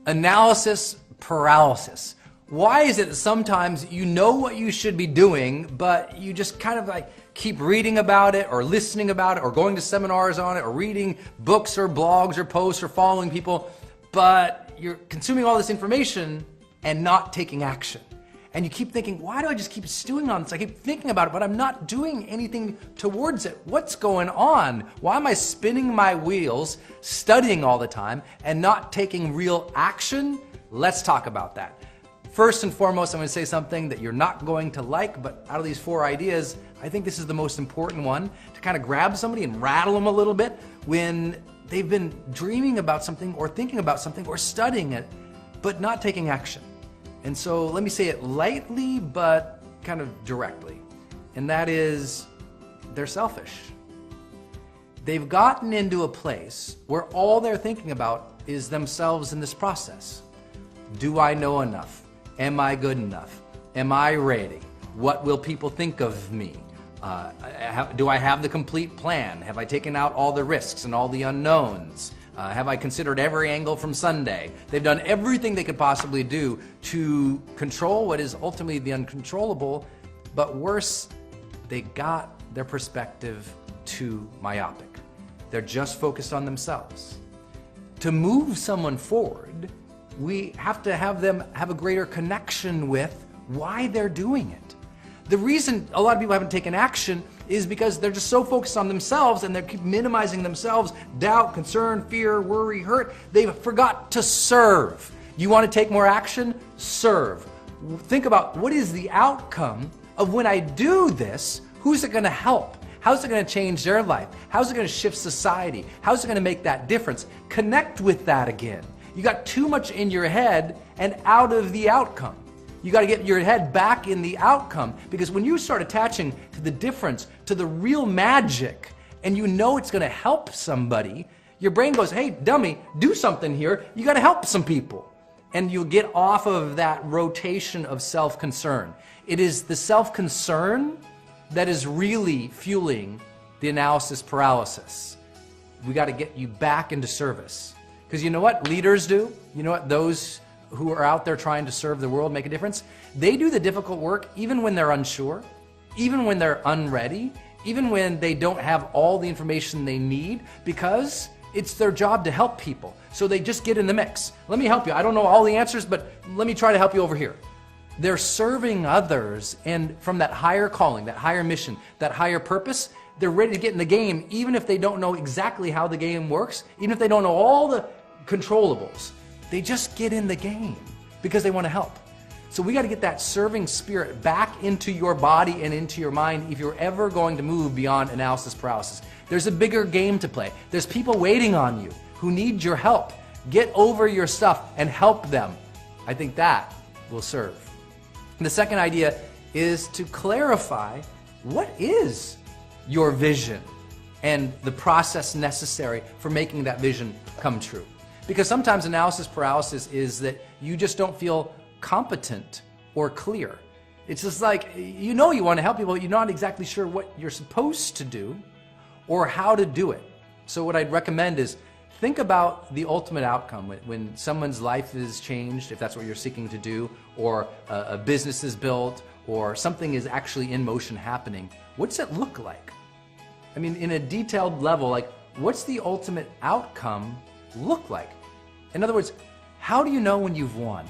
Analysis paralysis. Why is it that sometimes you know what you should be doing, but you just kind of like keep reading about it or listening about it or going to seminars on it or reading books or blogs or posts or following people, but you're consuming all this information and not taking action? And you keep thinking, why do I just keep stewing on this? I keep thinking about it, but I'm not doing anything towards it. What's going on? Why am I spinning my wheels, studying all the time, and not taking real action? Let's talk about that. First and foremost, I'm going to say something that you're not going to like, but out of these 4 ideas, I think this is the most important one, to kind of grab somebody and rattle them a little bit when they've been dreaming about something or thinking about something or studying it, but not taking action. And so let me say it lightly, but kind of directly. And that is, they're selfish. They've gotten into a place where all they're thinking about is themselves in this process. Do I know enough? Am I good enough? Am I ready? What will people think of me? Do I have the complete plan? Have I taken out all the risks and all the unknowns? Have I considered every angle from Sunday? They've done everything they could possibly do to control what is ultimately the uncontrollable, but worse, they got their perspective too myopic. They're just focused on themselves. To move someone forward, we have to have them have a greater connection with why they're doing it. The reason a lot of people haven't taken action is because they're just so focused on themselves and they keep minimizing themselves, doubt, concern, fear, worry, hurt. They've forgot to serve. You want to take more action? Serve. Think about what is the outcome of when I do this, who's it going to help? How's it going to change their life? How's it going to shift society? How's it going to make that difference? Connect with that again. You got too much in your head and out of the outcome. You got to get your head back in the outcome, because when you start attaching to the difference, to the real magic, and you know it's going to help somebody, your brain goes, hey, dummy, do something here. You got to help some people. And you'll get off of that rotation of self-concern. It is the self-concern that is really fueling the analysis paralysis. We got to get you back into service. Because you know what leaders do? You know what those who are out there trying to serve the world, make a difference? They do the difficult work even when they're unsure, even when they're unready, even when they don't have all the information they need, because it's their job to help people. So they just get in the mix. Let me help you. I don't know all the answers, but let me try to help you over here. They're serving others, and from that higher calling, that higher mission, that higher purpose, they're ready to get in the game, even if they don't know exactly how the game works, even if they don't know all the controllables. They just get in the game because they want to help. So we got to get that serving spirit back into your body and into your mind if you're ever going to move beyond analysis paralysis. There's a bigger game to play. There's people waiting on you who need your help. Get over your stuff and help them. I think that will serve. And the second idea is to clarify what is your vision and the process necessary for making that vision come true. Because sometimes analysis paralysis is that you just don't feel competent or clear. It's just like, you know you want to help people, but you're not exactly sure what you're supposed to do or how to do it. So what I'd recommend is think about the ultimate outcome when someone's life is changed, if that's what you're seeking to do, or a business is built, or something is actually in motion happening. What's it look like? I mean, in a detailed level, like what's the ultimate outcome look like? In other words, how do you know when you've won?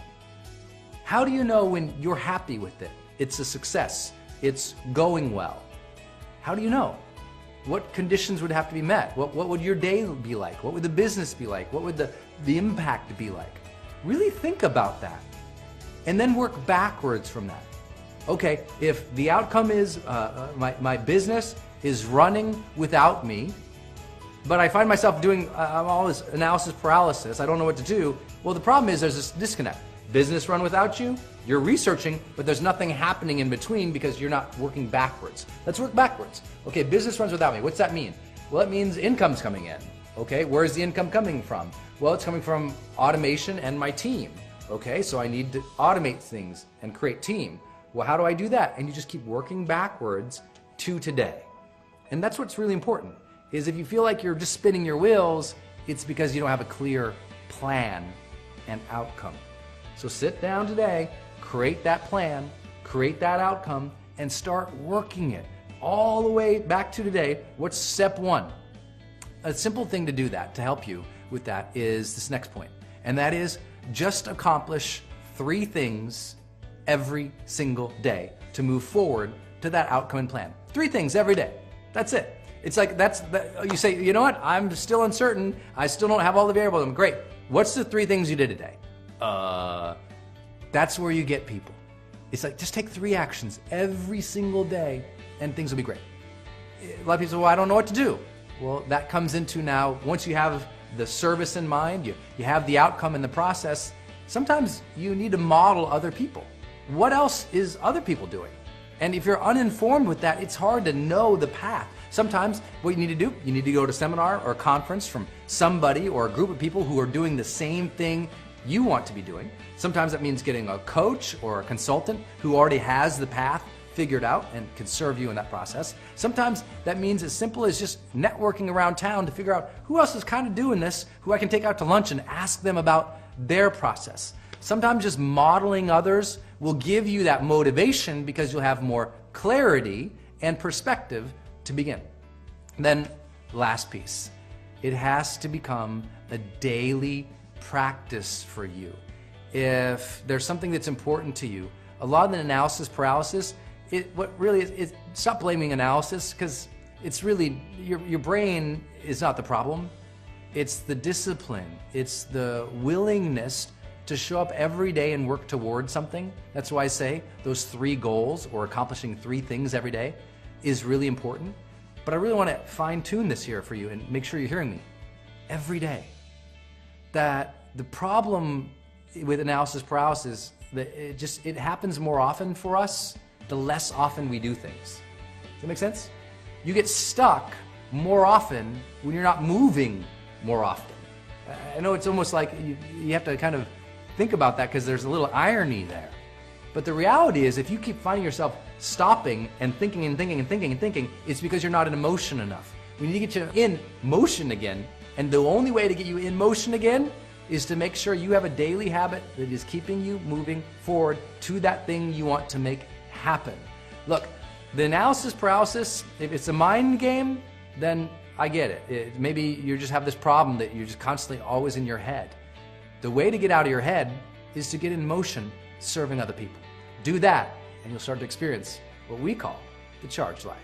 How do you know when you're happy with it? It's a success. It's going well. How do you know? What conditions would have to be met? What would your day be like? What would the business be like? What would the impact be like? Really think about that. And then work backwards from that. Okay, if the outcome is my business is running without me, but I find myself doing all this analysis paralysis, I don't know what to do. Well, the problem is there's this disconnect. Business run without you, you're researching, but there's nothing happening in between because you're not working backwards. Let's work backwards. Okay, business runs without me. What's that mean? Well, it means income's coming in. Okay, where's the income coming from? Well, it's coming from automation and my team. Okay, so I need to automate things and create team. Well, how do I do that? And you just keep working backwards to today. And that's what's really important, is if you feel like you're just spinning your wheels, it's because you don't have a clear plan and outcome. So sit down today, create that plan, create that outcome, and start working it all the way back to today. What's step one? A simple thing to do that, to help you with that, is this next point. And that is just accomplish 3 things every single day to move forward to that outcome and plan. 3 things every day. That's it. It's like you say, you know what? I'm still uncertain. I still don't have all the variables. I'm great. What's the 3 things you did today? That's where you get people. It's like, just take 3 actions every single day and things will be great. A lot of people say, well, I don't know what to do. Well, that comes into now, once you have the service in mind, you have the outcome in the process, sometimes you need to model other people. What else is other people doing? And if you're uninformed with that, it's hard to know the path. Sometimes what you need to do, you need to go to a seminar or a conference from somebody or a group of people who are doing the same thing you want to be doing. Sometimes that means getting a coach or a consultant who already has the path figured out and can serve you in that process. Sometimes that means as simple as just networking around town to figure out who else is kind of doing this, who I can take out to lunch and ask them about their process. Sometimes just modeling others will give you that motivation because you'll have more clarity and perspective to begin. Then, last piece, it has to become a daily practice for you. If there's something that's important to you, a lot of the analysis paralysis, stop blaming analysis, because it's really, your brain is not the problem. It's the discipline. It's the willingness to show up every day and work towards something. That's why I say those 3 goals, or accomplishing 3 things every day, is really important. But I really want to fine tune this here for you and make sure you're hearing me. Every day. That the problem with analysis paralysis, that it happens more often for us the less often we do things. Does that make sense? You get stuck more often when you're not moving more often. I know it's almost like you have to kind of think about that because there's a little irony there. But the reality is, if you keep finding yourself stopping and thinking and thinking and thinking and thinking, it's because you're not in motion enough. We need to get you in motion again, and the only way to get you in motion again is to make sure you have a daily habit that is keeping you moving forward to that thing you want to make happen. Look, the analysis paralysis, if it's a mind game, then I get it. Maybe you just have this problem that you're just constantly always in your head. The way to get out of your head is to get in motion serving other people. Do that, and you'll start to experience what we call the charged life.